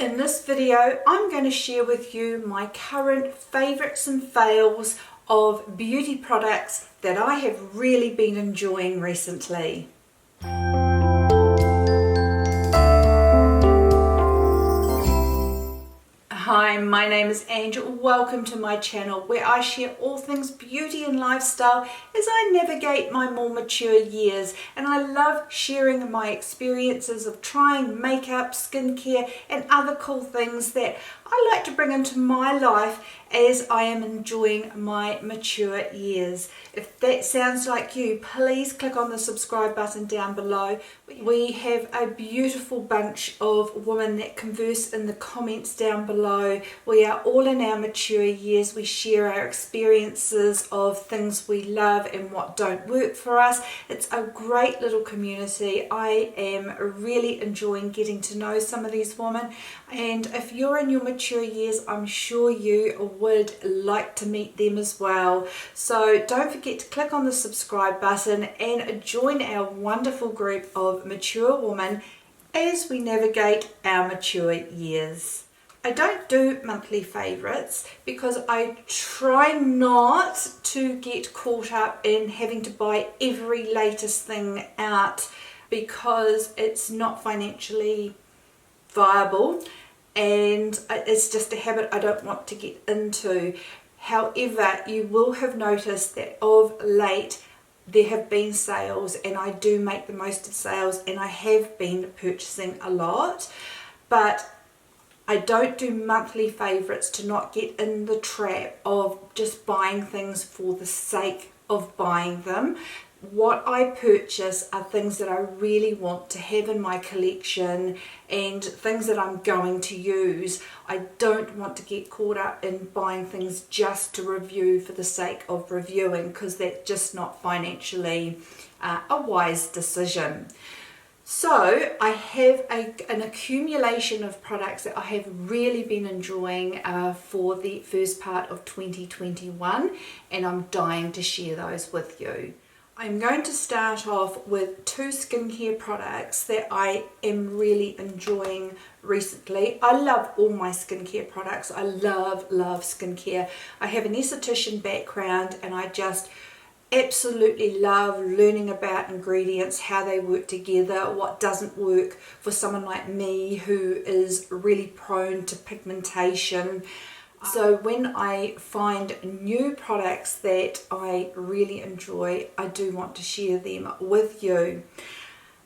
In this video, I'm going to share with you my current favourites and fails of beauty products that I have really been enjoying recently. Hi, my name is Angel. Welcome to my channel where I share all things beauty and lifestyle as I navigate my more mature years, and I love sharing my experiences of trying makeup, skincare and other cool things that I like to bring into my life as I am enjoying my mature years. If that sounds like you, please click on the subscribe button down below. We have a beautiful bunch of women that converse in the comments down below. We are all in our mature years. We share our experiences of things we love and what don't work for us. It's a great little community. I am really enjoying getting to know some of these women, and if you're in your mature years, I'm sure you would like to meet them as well. So don't forget to click on the subscribe button and join our wonderful group of mature women as we navigate our mature years. I don't do monthly favourites because I try not to get caught up in having to buy every latest thing out because it's not financially viable, and it's just a habit I don't want to get into. However, you will have noticed that of late there have been sales, and I do make the most of sales, and I have been purchasing a lot, but I don't do monthly favourites to not get in the trap of just buying things for the sake of buying them. What I purchase are things that I really want to have in my collection and things that I'm going to use. I don't want to get caught up in buying things just to review for the sake of reviewing, because that's just not financially a wise decision. So I have an accumulation of products that I have really been enjoying for the first part of 2021, and I'm dying to share those with you. I'm going to start off with two skincare products that I am really enjoying recently. I love all my skincare products. I love skincare. I have an esthetician background, and I just absolutely love learning about ingredients, how they work together, what doesn't work for someone like me who is really prone to pigmentation. So when I find new products that I really enjoy, I do want to share them with you.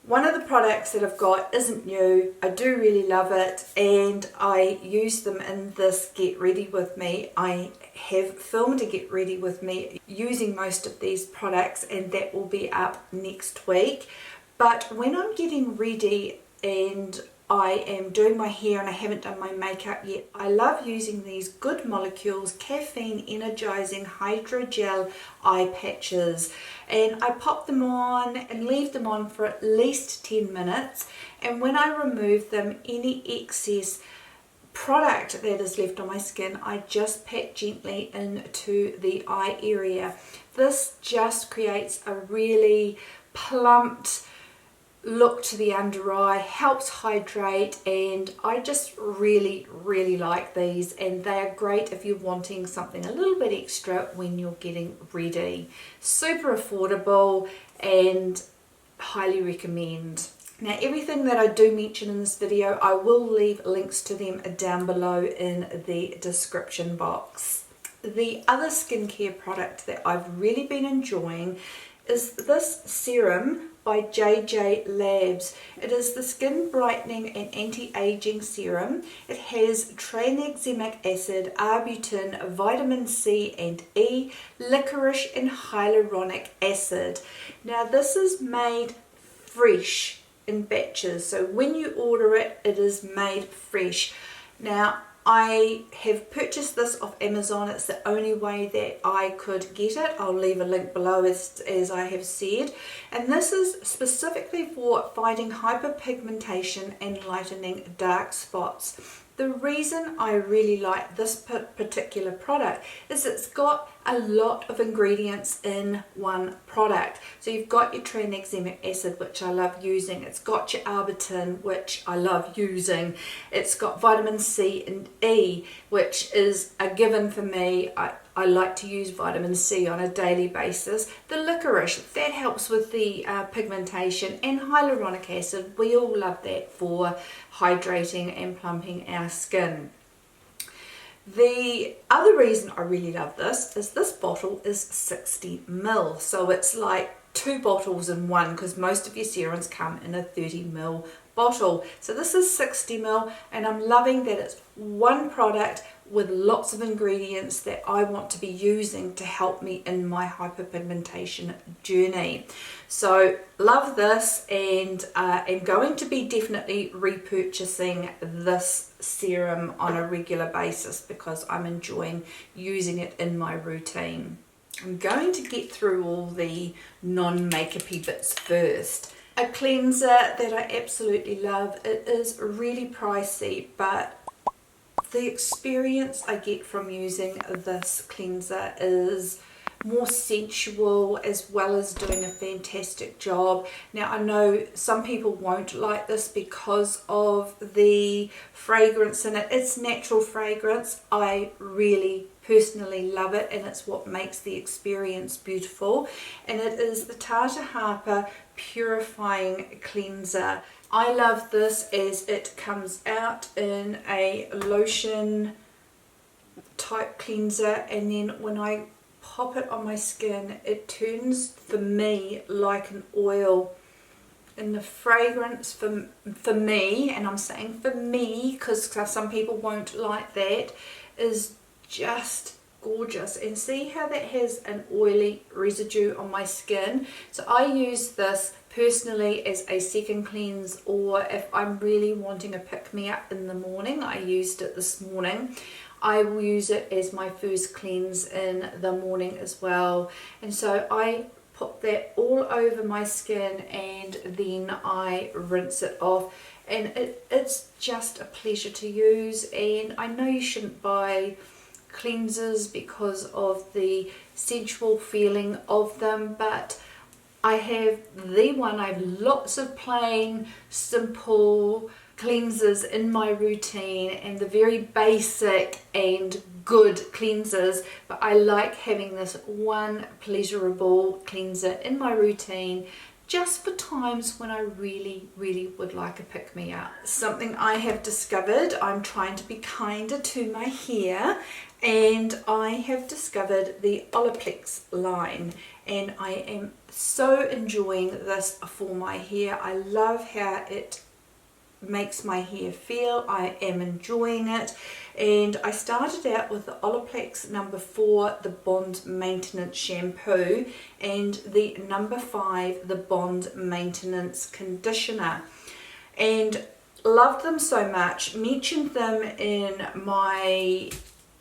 One of the products that I've got isn't new. I do really love it, and I use them in this Get Ready With Me. I have filmed a Get Ready With Me using most of these products, and that will be up next week. But when I'm getting ready and I am doing my hair and I haven't done my makeup yet, I love using these Good Molecules Caffeine Energizing Hydrogel Eye Patches, and I pop them on and leave them on for at least 10 minutes, and when I remove them, any excess product that is left on my skin, I just pat gently into the eye area. This just creates a really plumped look to the under eye, helps hydrate, and I just really like these, and they are great if you're wanting something a little bit extra when you're getting ready. Super affordable and highly recommend. Now, everything that I do mention in this video, I will leave links to them down below in the description box. The other skincare product that I've really been enjoying is this serum by JJ Labs. It is the Skin Brightening and Anti-Aging Serum. It has tranexamic acid, arbutin, vitamin C and E, licorice and hyaluronic acid. Now, this is made fresh in batches, so when you order it, it is made fresh. Now, I have purchased this off Amazon. It's the only way that I could get it. I'll leave a link below as I have said. And this is specifically for fighting hyperpigmentation and lightening dark spots. The reason I really like this particular product is it's got a lot of ingredients in one product. So you've got your tranexamic acid, which I love using. It's got your arbutin, which I love using. It's got vitamin C and E, which is a given for me. I like to use vitamin C on a daily basis. The licorice, that helps with the pigmentation, and hyaluronic acid. We all love that for hydrating and plumping our skin. The other reason I really love this is this bottle is 60 ml. So it's like 2 bottles in one, because most of your serums come in a 30 ml bottle. So this is 60 ml, and I'm loving that it's one product with lots of ingredients that I want to be using to help me in my hyperpigmentation journey. So love this, and am going to be definitely repurchasing this serum on a regular basis because I'm enjoying using it in my routine. I'm going to get through all the non-makeupy bits first. A cleanser that I absolutely love. It is really pricey, but the experience I get from using this cleanser is more sensual, as well as doing a fantastic job. Now I know some people won't like this because of the fragrance in it. It's natural fragrance. I really personally love it, and it's what makes the experience beautiful. And it is the Tata Harper Purifying Cleanser. I love this as it comes out in a lotion type cleanser, and then when I pop it on my skin, it turns for me like an oil. And the fragrance for me, and I'm saying for me because some people won't like that, is just gorgeous. And see how that has an oily residue on my skin. So I use this personally as a second cleanse, or if I'm really wanting a pick-me-up in the morning. I used it this morning. I will use it as my first cleanse in the morning as well. And so I put that all over my skin, and then I rinse it off, and it's just a pleasure to use. And I know you shouldn't buy cleansers because of the sensual feeling of them, but I have the one. I have lots of plain, simple cleansers in my routine, and the very basic and good cleansers, but I like having this one pleasurable cleanser in my routine just for times when I really would like a pick-me-up. Something I have discovered, I'm trying to be kinder to my hair, and I have discovered the Olaplex line, and I am so enjoying this for my hair. I love how it makes my hair feel. I am enjoying it, and I started out with the Olaplex number 4, the Bond Maintenance Shampoo, and the number 5, the Bond Maintenance Conditioner, and loved them so much. Mentioned them in my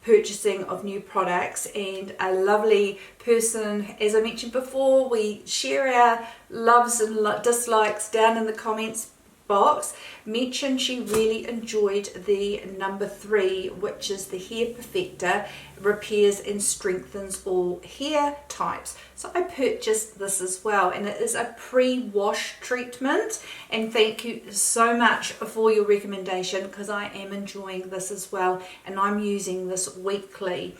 purchasing of new products, and a lovely person, as I mentioned before, we share our loves and dislikes down in the comments box, mentioned she really enjoyed the number 3, which is the Hair Perfector, repairs and strengthens all hair types. So I purchased this as well, and it is a pre-wash treatment, and thank you so much for your recommendation because I am enjoying this as well, and I'm using this weekly.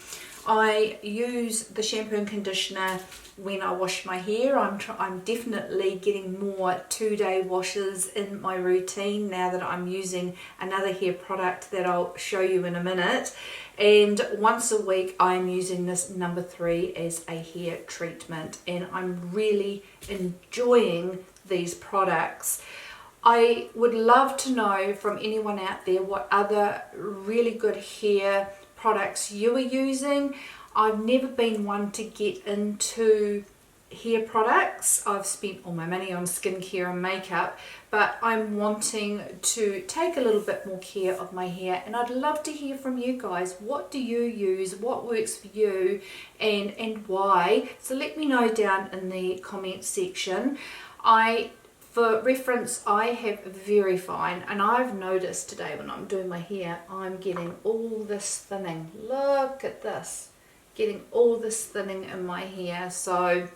I use the shampoo and conditioner when I wash my hair. I'm definitely getting more 2-day washes in my routine now that I'm using another hair product that I'll show you in a minute. And once a week I'm using this number 3 as a hair treatment, and I'm really enjoying these products. I would love to know from anyone out there what other really good hair products you are using. I've never been one to get into hair products. I've spent all my money on skincare and makeup, but I'm wanting to take a little bit more care of my hair, and I'd love to hear from you guys. What do you use? What works for you, and why? So let me know down in the comment section. I For reference, I have very fine, and I've noticed today when I'm doing my hair, I'm getting all this thinning. Look at this, getting all this thinning in my hair. So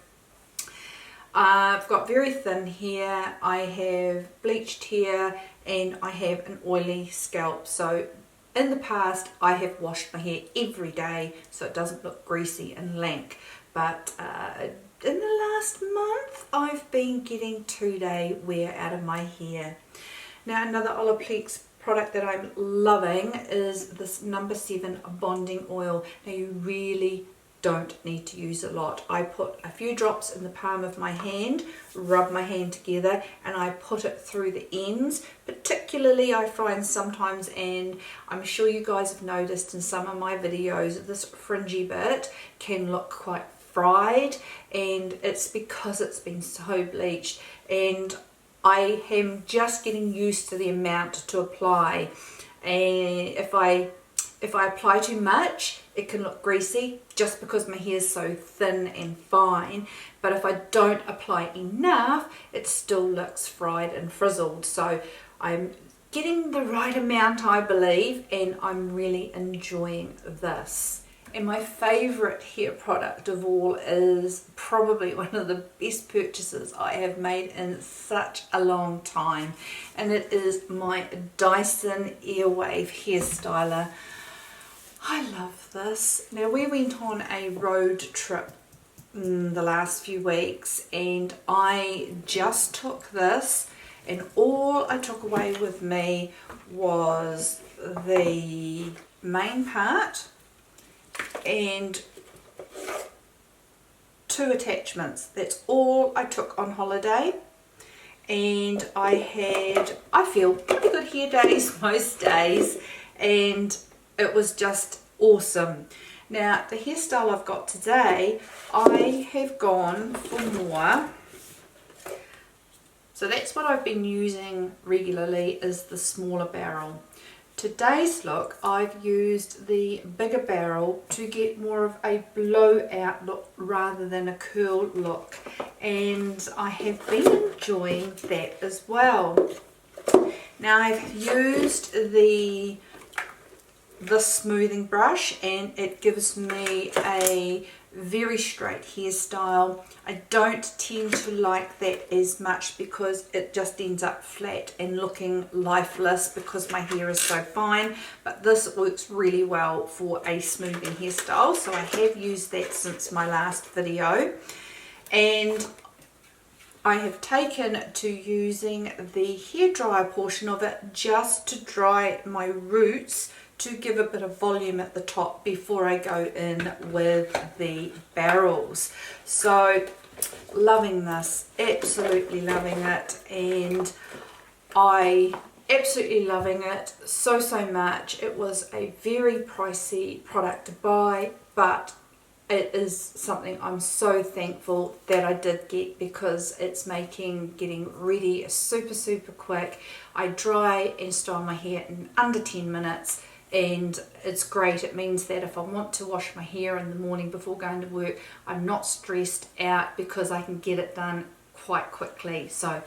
I've got very thin hair, I have bleached hair, and I have an oily scalp. So in the past, I have washed my hair every day so it doesn't look greasy and lank. But in the last month, I've been getting 2-day wear out of my hair. Now, another Olaplex product that I'm loving is this number 7 bonding oil. Now, you really don't need to use a lot. I put a few drops in the palm of my hand, rub my hand together, and I put it through the ends. Particularly, I find sometimes, and I'm sure you guys have noticed in some of my videos, this fringy bit can look quite fried, and it's because it's been so bleached, and I am just getting used to the amount to apply. And if I apply too much, it can look greasy just because my hair is so thin and fine. But if I don't apply enough, it still looks fried and frizzled. So I'm getting the right amount, I believe, and I'm really enjoying this. And my favourite hair product of all is probably one of the best purchases I have made in such a long time. And it is my Dyson Airwave Hairstyler. I love this. Now, we went on a road trip the last few weeks, and I just took this, and all I took away with me was the main part and 2 attachments. That's all I took on holiday, and I feel pretty good hair days most days, and it was just awesome. Now, the hairstyle I've got today, I have gone for more. So that's what I've been using regularly, is the smaller barrel. Today's look, I've used the bigger barrel to get more of a blowout look rather than a curl look, and I have been enjoying that as well. Now, I've used the smoothing brush, and it gives me a very straight hairstyle. I don't tend to like that as much because it just ends up flat and looking lifeless because my hair is so fine, but this works really well for a smoothing hairstyle. So I have used that since my last video, and I have taken to using the hairdryer portion of it just to dry my roots, to give a bit of volume at the top before I go in with the barrels. So loving this, absolutely loving it, and I absolutely loving it so much. It was a very pricey product to buy, but it is something I'm so thankful that I did get, because it's making getting ready super quick. I dry and style my hair in under 10 minutes, and it's great. It means that if I want to wash my hair in the morning before going to work, I'm not stressed out because I can get it done quite quickly. So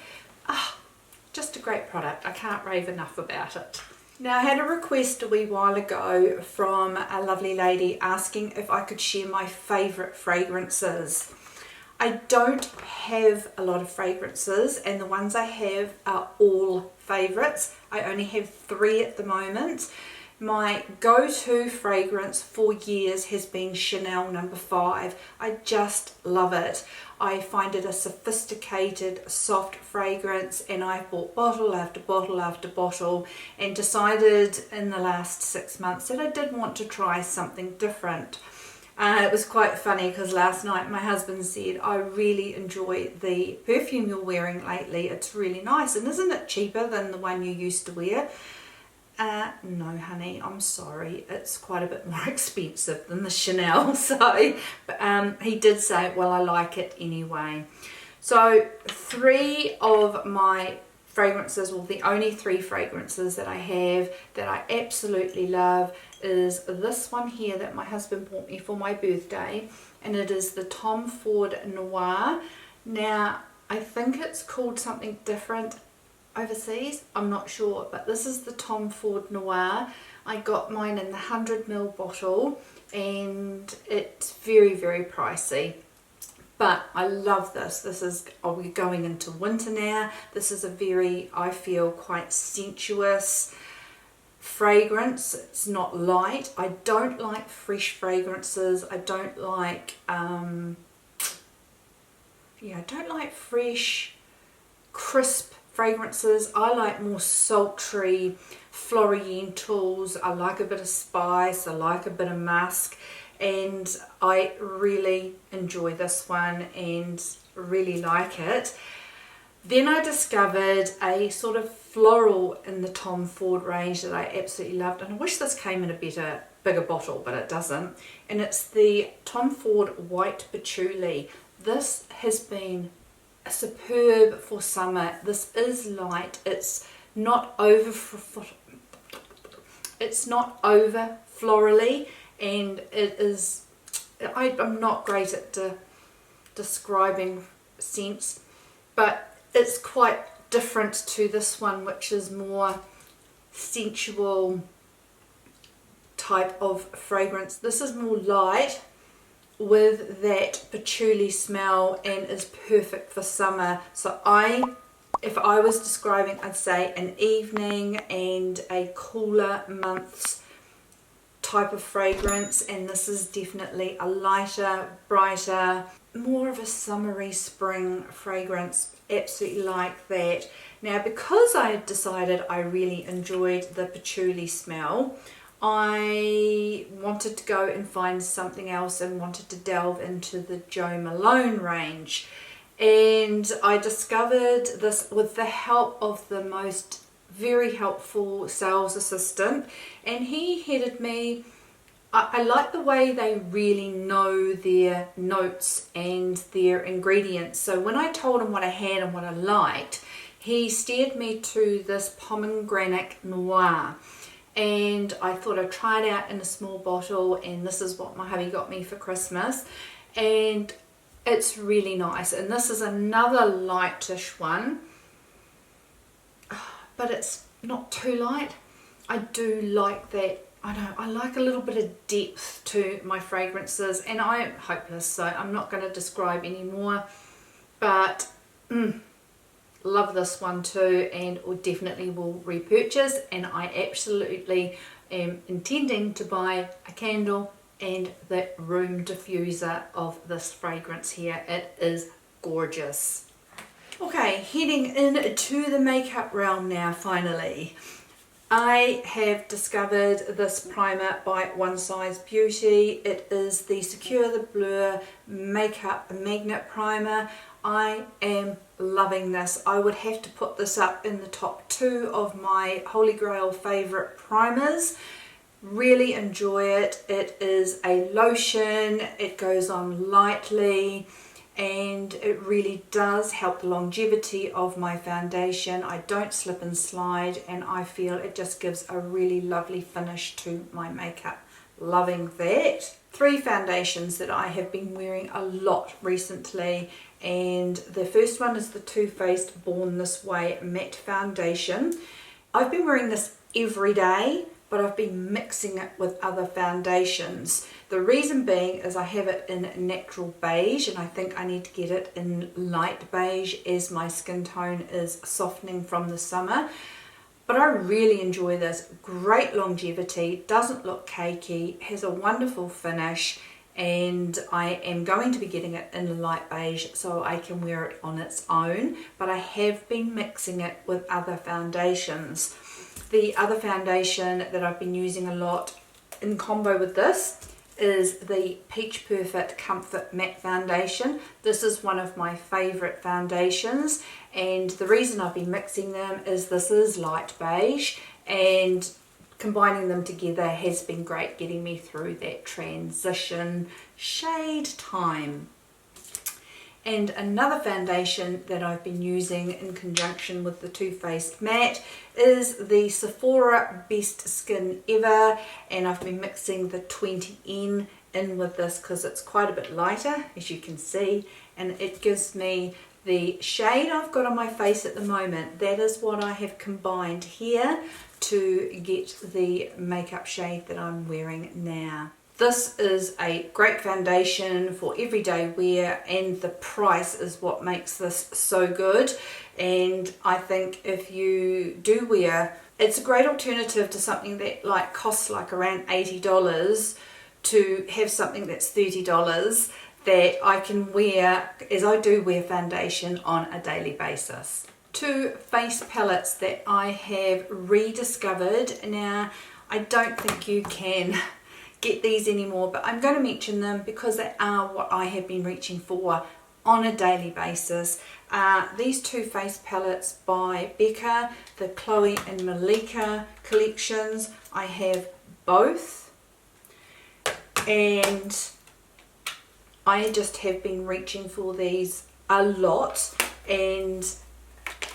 just a great product. I can't rave enough about it. Now, I had a request a wee while ago from a lovely lady asking if I could share my favourite fragrances. I don't have a lot of fragrances, and the ones I have are all favourites. I only have 3 at the moment. My go-to fragrance for years has been Chanel No. 5. I just love it. I find it a sophisticated, soft fragrance, and I've bought bottle after bottle after bottle, and decided in the last 6 months that I did want to try something different. It was quite funny because last night my husband said, "I really enjoy the perfume you're wearing lately. It's really nice, and isn't it cheaper than the one you used to wear?" No, honey, I'm sorry. It's quite a bit more expensive than the Chanel. So, but, he did say, well, I like it anyway. So 3 of my fragrances, well, the only 3 fragrances that I have that I absolutely love is this one here that my husband bought me for my birthday, and it is the Tom Ford Noir. Now, I think it's called something different overseas, I'm not sure, but this is the Tom Ford Noir. I got mine in the 100ml bottle and it's very, very pricey. But I love this. This is, we're going into winter now. This is a very, I feel, quite sensuous fragrance. It's not light. I don't like fresh fragrances. I don't like, I don't like fresh, crisp fragrances. I like more sultry, florientals. I like a bit of spice. I like a bit of musk. And I really enjoy this one and really like it. Then I discovered a sort of floral in the Tom Ford range that I absolutely loved, and I wish this came in a bigger bottle, but it doesn't. And it's the Tom Ford White Patchouli. This has been superb for summer. This is light. It's not over florally. And it is, I'm not great at describing scents, but it's quite different to this one, which is more sensual type of fragrance. This is more light with that patchouli smell and is perfect for summer. So if I was describing, I'd say an evening and a cooler months type of fragrance, and this is definitely a lighter, brighter, more of a summery spring fragrance. Absolutely like that. Now, because I decided I really enjoyed the patchouli smell, I wanted to go and find something else and wanted to delve into the Jo Malone range, and I discovered this with the help of the most very helpful sales assistant, and he headed me. I like the way they really know their notes and their ingredients. So when I told him what I had and what I liked, he steered me to this pomegranate noir, and I thought I'd try it out in a small bottle, and this is what my hubby got me for Christmas, and it's really nice. And this is another lightish one, but it's not too light. I do like that. I like a little bit of depth to my fragrances, and I'm hopeless, so I'm not going to describe anymore, but love this one too, and definitely will repurchase. And I absolutely am intending to buy a candle and the room diffuser of this fragrance here. It is gorgeous. Okay, heading into the makeup realm now finally. I have discovered this primer by One Size Beauty. It is the Secure the Blur Makeup Magnet Primer. I am loving this. I would have to put this up in the top 2 of my Holy Grail favourite primers. Really enjoy it. It is a lotion. It goes on lightly, and it really does help the longevity of my foundation. I don't slip and slide, and I feel it just gives a really lovely finish to my makeup. Loving that. 3 foundations that I have been wearing a lot recently, and the first one is the Too Faced Born This Way Matte Foundation. I've been wearing this every day, but I've been mixing it with other foundations. The reason being is I have it in natural beige, and I think I need to get it in light beige as my skin tone is softening from the summer. But I really enjoy this. Great longevity, doesn't look cakey, has a wonderful finish, and I am going to be getting it in light beige so I can wear it on its own, but I have been mixing it with other foundations. The other foundation that I've been using a lot in combo with this is the Peach Perfect Comfort Matte Foundation. This is one of my favourite foundations, and the reason I've been mixing them is this is light beige, and combining them together has been great, getting me through that transition shade time. And another foundation that I've been using in conjunction with the Too Faced Matte is the Sephora Best Skin Ever, and I've been mixing the 20N in with this because it's quite a bit lighter, as you can see, and it gives me The shade I've got on my face at the moment, that is what I have combined here to get the makeup shade that I'm wearing now. This is a great foundation for everyday wear, and the price is what makes this so good. And I think if you do wear, it's a great alternative to something that like costs like around $80 to have something that's $30 that I can wear, as I do wear foundation on a daily basis. Two face palettes that I have rediscovered. Now, I don't think you can get these anymore, but I'm going to mention them because they are what I have been reaching for on a daily basis. These two face palettes by Becca, the Chloe and Malika collections. I have both, and I just have been reaching for these a lot, and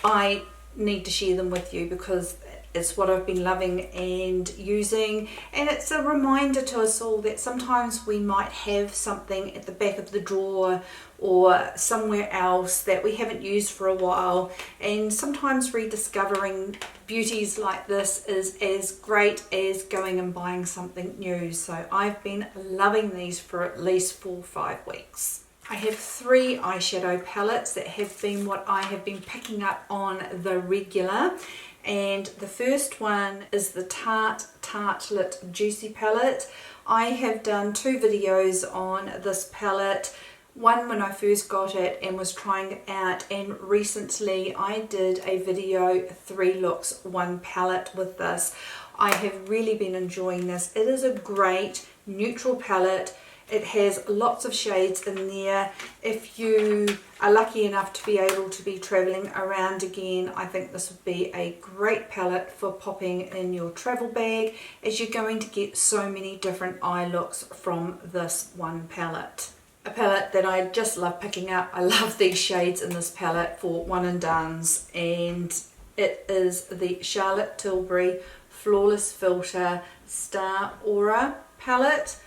I need to share them with you because it's what I've been loving and using, and it's a reminder to us all that sometimes we might have something at the back of the drawer or somewhere else that we haven't used for a while, and sometimes rediscovering beauties like this is as great as going and buying something new. So I've been loving these for at least 4 or 5 weeks. I have 3 eyeshadow palettes that have been what I have been picking up on the regular, and the first one is the Tarte Tartelette Juicy palette. I have done 2 videos on this palette, one when I first got it and was trying it out, and recently I did a video 3 looks 1 palette with this. I have really been enjoying this. It is a great neutral palette. It has lots of shades in there. If you are lucky enough to be able to be traveling around again, I think this would be a great palette for popping in your travel bag, as you're going to get so many different eye looks from this one palette. A palette that I just love picking up. I love these shades in this palette for one and dones, and it is the Charlotte Tilbury Flawless Filter Star Aura palette.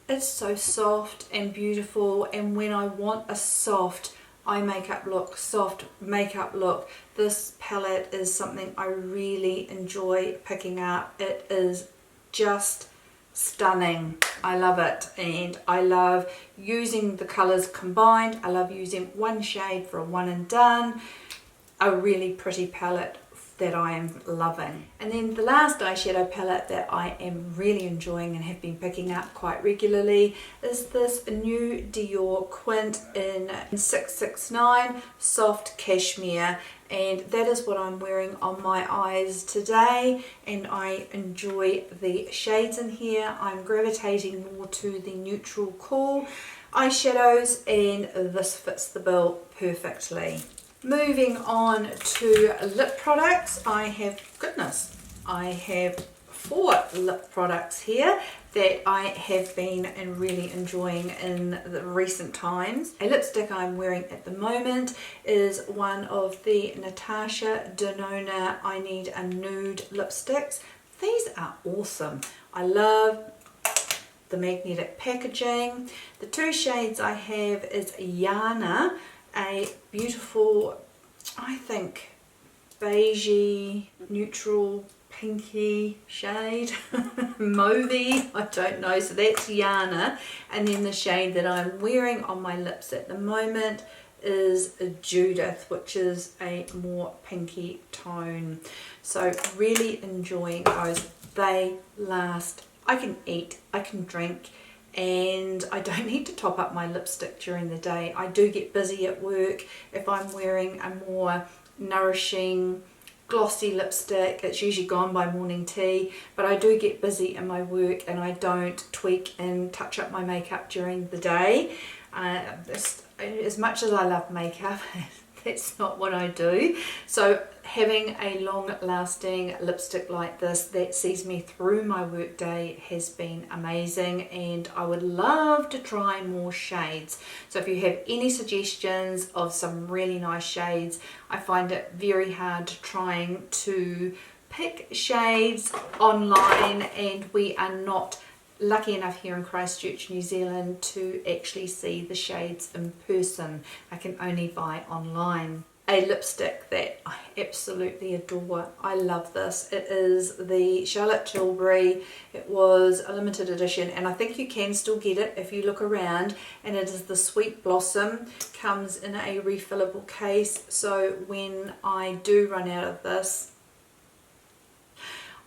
It's so soft and beautiful, and when I want a soft eye makeup look, soft makeup look, this palette is something I really enjoy picking up. It is just stunning. I love it, and I love using the colours combined. I love using one shade for a one and done. A really pretty palette that I am loving. And then the last eyeshadow palette that I am really enjoying and have been picking up quite regularly is this new Dior Quint in 669 Soft Cashmere, and that is what I'm wearing on my eyes today, and I enjoy the shades in here. I'm gravitating more to the neutral cool eyeshadows, and this fits the bill perfectly. Moving on to lip products, I have 4 lip products here that I have been really enjoying in the recent times. A lipstick I'm wearing at the moment is one of the Natasha Denona I Need a Nude lipsticks. These are awesome. I love the magnetic packaging. The 2 shades I have is Yana, a beautiful, I think, beigey, neutral, pinky shade, mauvey, I don't know, so that's Yana. And then the shade that I'm wearing on my lips at the moment is Judith, which is a more pinky tone. So really enjoying those. They last. I can eat, I can drink, and I don't need to top up my lipstick during the day. I do get busy at work. If I'm wearing a more nourishing, glossy lipstick, it's usually gone by morning tea, but I do get busy in my work and I don't tweak and touch up my makeup during the day. As much as I love makeup, that's not what I do. So having a long-lasting lipstick like this that sees me through my work day has been amazing, and I would love to try more shades. So if you have any suggestions of some really nice shades, I find it very hard trying to pick shades online, and we are not lucky enough here in Christchurch, New Zealand, to actually see the shades in person. I can only buy online. A lipstick that I absolutely adore. I love this. It is the Charlotte Tilbury. It was a limited edition, and I think you can still get it if you look around, and it is the Sweet Blossom. Comes in a refillable case, so when I do run out of this,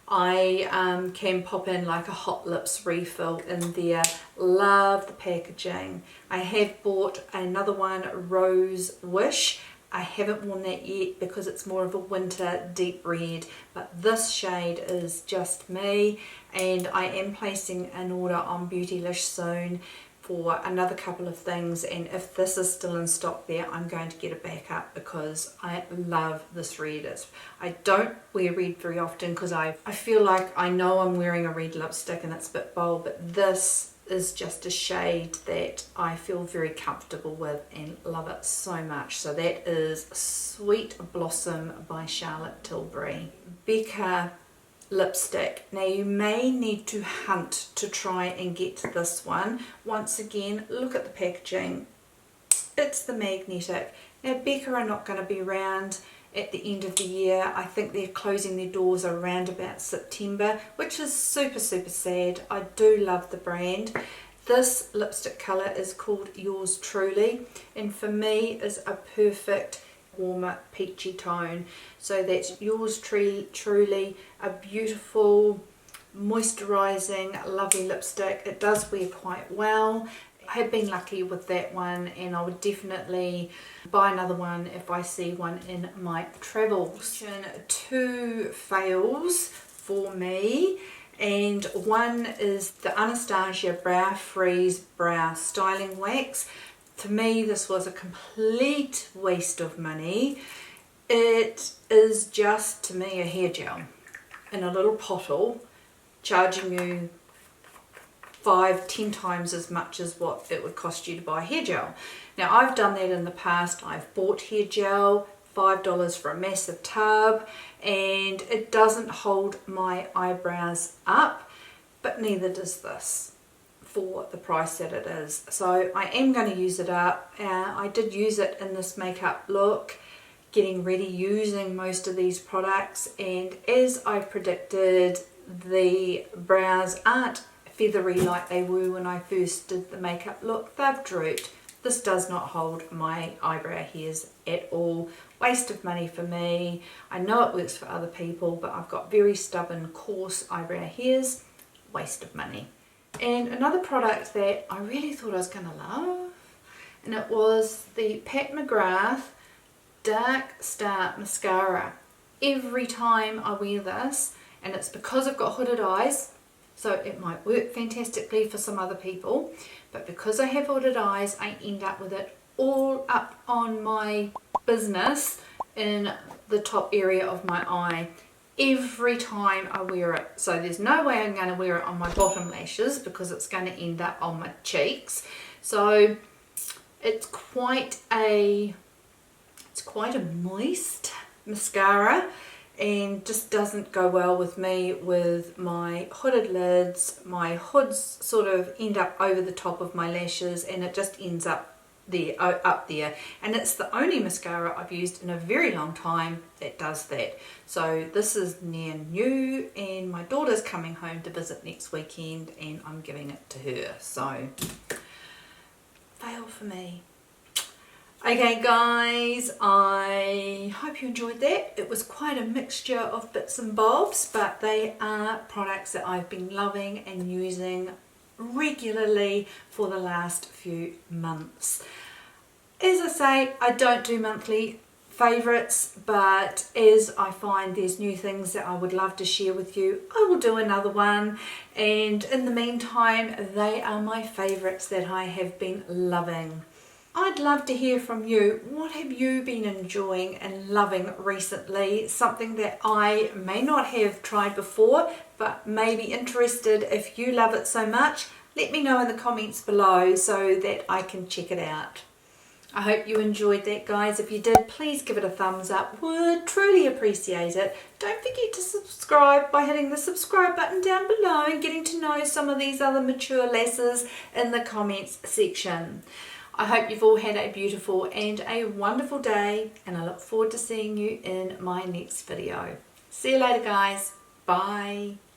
I can pop in like a Hot Lips refill in there. Love the packaging. I have bought another one, Rose Wish. I haven't worn that yet because it's more of a winter deep red, but this shade is just me, and I am placing an order on Beautylish soon for another couple of things, and if this is still in stock there, I'm going to get it back up because I love this red. I don't wear red very often because I feel like I know I'm wearing a red lipstick and it's a bit bold, but this is just a shade that I feel very comfortable with and love it so much. So that is Sweet Blossom by Charlotte Tilbury. Becca lipstick. Now you may need to hunt to try and get this one. Once again, look at the packaging. It's the magnetic. Now Becca are not going to be around at the end of the year. I think they're closing their doors around about September, which is super sad. I do love the brand. This lipstick colour is called Yours Truly, and for me is a perfect warmer peachy tone. So that's Yours Truly, a beautiful moisturising lovely lipstick. It does wear quite well. I have been lucky with that one, and I would definitely buy another one if I see one in my travels. Two fails for me, and one is the Anastasia Brow Freeze Brow Styling Wax. To me, this was a complete waste of money. It is just, to me, a hair gel in a little bottle, charging you 5-10 times as much as what it would cost you to buy hair gel. Now I've done that in the past. I've bought hair gel, $5 for a massive tub, and it doesn't hold my eyebrows up, but neither does this for the price that it is. So I am going to use it up. I did use it in this makeup look, getting ready, using most of these products, and as I predicted, the brows aren't feathery like they were when I first did the makeup look. They've drooped. This does not hold my eyebrow hairs at all. Waste of money for me. I know it works for other people, but I've got very stubborn, coarse eyebrow hairs. Waste of money. And another product that I really thought I was going to love, and it was the Pat McGrath Dark Star Mascara. Every time I wear this, and it's because I've got hooded eyes, so it might work fantastically for some other people, but because I have hooded eyes, I end up with it all up on my business in the top area of my eye every time I wear it. So there's no way I'm going to wear it on my bottom lashes because it's going to end up on my cheeks. So it's quite a moist mascara, and just doesn't go well with me with my hooded lids. My hoods sort of end up over the top of my lashes, and it just ends up there, and it's the only mascara I've used in a very long time that does that. So this is near new, and my daughter's coming home to visit next weekend, and I'm giving it to her. So fail for me. Okay guys, I hope you enjoyed that. It was quite a mixture of bits and bobs, but they are products that I've been loving and using regularly for the last few months. As I say, I don't do monthly favourites, but as I find there's new things that I would love to share with you, I will do another one. And in the meantime, they are my favourites that I have been loving. I'd love to hear from you. What have you been enjoying and loving recently? Something that I may not have tried before, but may be interested if you love it so much. Let me know in the comments below so that I can check it out. I hope you enjoyed that, guys. If you did, please give it a thumbs up. Would truly appreciate it. Don't forget to subscribe by hitting the subscribe button down below and getting to know some of these other mature lasses in the comments section. I hope you've all had a beautiful and a wonderful day, and I look forward to seeing you in my next video. See you later, guys. Bye.